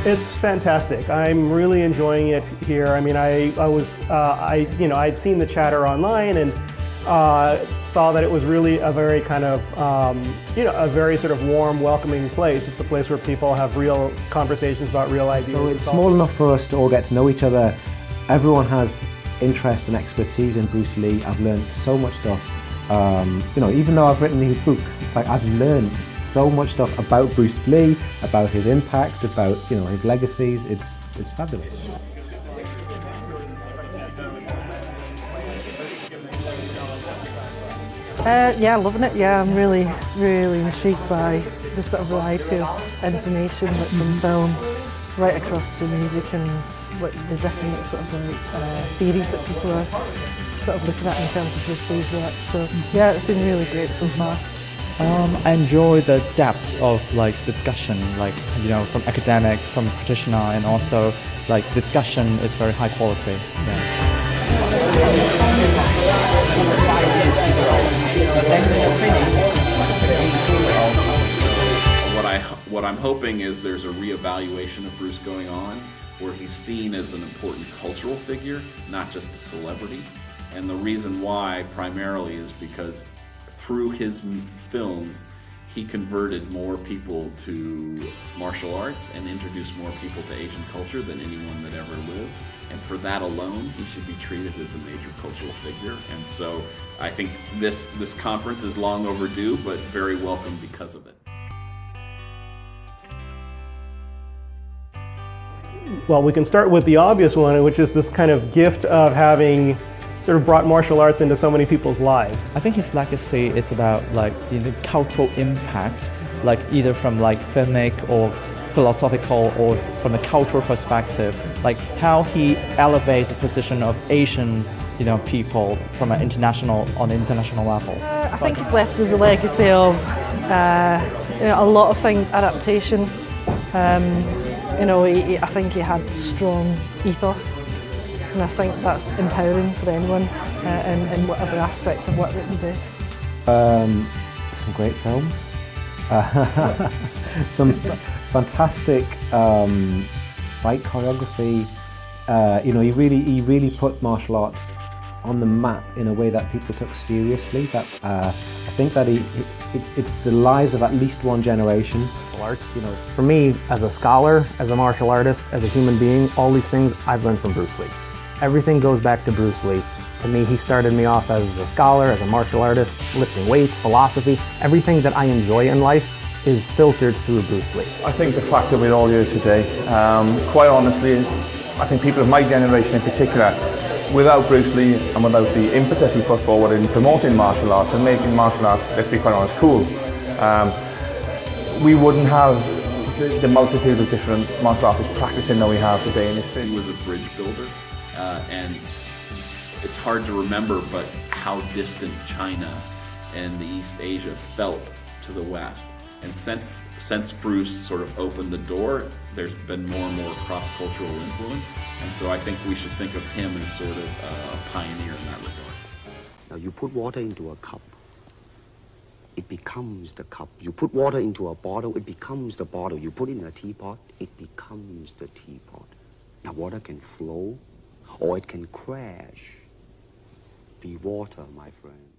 It's fantastic. I'm really enjoying it here. I mean, I'd seen the chatter online and saw that it was really a very kind of, a very sort of warm, welcoming place. It's a place where people have real conversations about real ideas. So it's small enough for us to all get to know each other. Everyone has interest and expertise in Bruce Lee. I've learned so much stuff. Even though I've written these books, it's like I've learned so much stuff about Bruce Lee, about his impact, about his legacies. It's fabulous. Yeah, loving it. Yeah, I'm really, really intrigued by the sort of variety of information that's in film, right across to music and what the different sort of theories that people are sort of looking at in terms of Bruce Lee's work. So yeah, it's been really great so far. I enjoy the depth of discussion, from academic, from practitioner, and also discussion is very high quality. Yeah. What I'm hoping is there's a reevaluation of Bruce going on, where he's seen as an important cultural figure, not just a celebrity. And the reason why primarily is because through his films, he converted more people to martial arts and introduced more people to Asian culture than anyone that ever lived. And for that alone, he should be treated as a major cultural figure. And so I think this conference is long overdue, but very welcome because of it. Well, we can start with the obvious one, which is this kind of gift of having sort of brought martial arts into so many people's lives. I think his legacy is about the cultural impact, either from filmic or philosophical or from the cultural perspective, how he elevates the position of Asian people from an international level. I think he's left us a legacy of a lot of things, adaptation. I think he had strong ethos, and I think that's empowering for anyone in whatever aspect of work that you do. Some great films, some fantastic fight choreography. He really put martial arts on the map in a way that people took seriously. That I think that it's the lives of at least one generation. Arts, for me, as a scholar, as a martial artist, as a human being, all these things I've learned from Bruce Lee. Everything goes back to Bruce Lee. To me, he started me off as a scholar, as a martial artist, lifting weights, philosophy. Everything that I enjoy in life is filtered through Bruce Lee. I think the fact that we're all here today, quite honestly, I think people of my generation in particular, without Bruce Lee and without the impetus he put forward in promoting martial arts and making martial arts, let's be quite honest, cool, we wouldn't have the multitude of different martial artists practicing that we have today in this city. He was a bridge builder, and it's hard to remember, but how distant China and the East Asia felt to the West. And since Bruce sort of opened the door, there's been more and more cross-cultural influence. And so I think we should think of him as sort of a pioneer in that regard. Now you put water into a cup, it becomes the cup. You put water into a bottle, it becomes the bottle. You put it in a teapot, it becomes the teapot. Now water can flow or it can crash. Be water, my friend.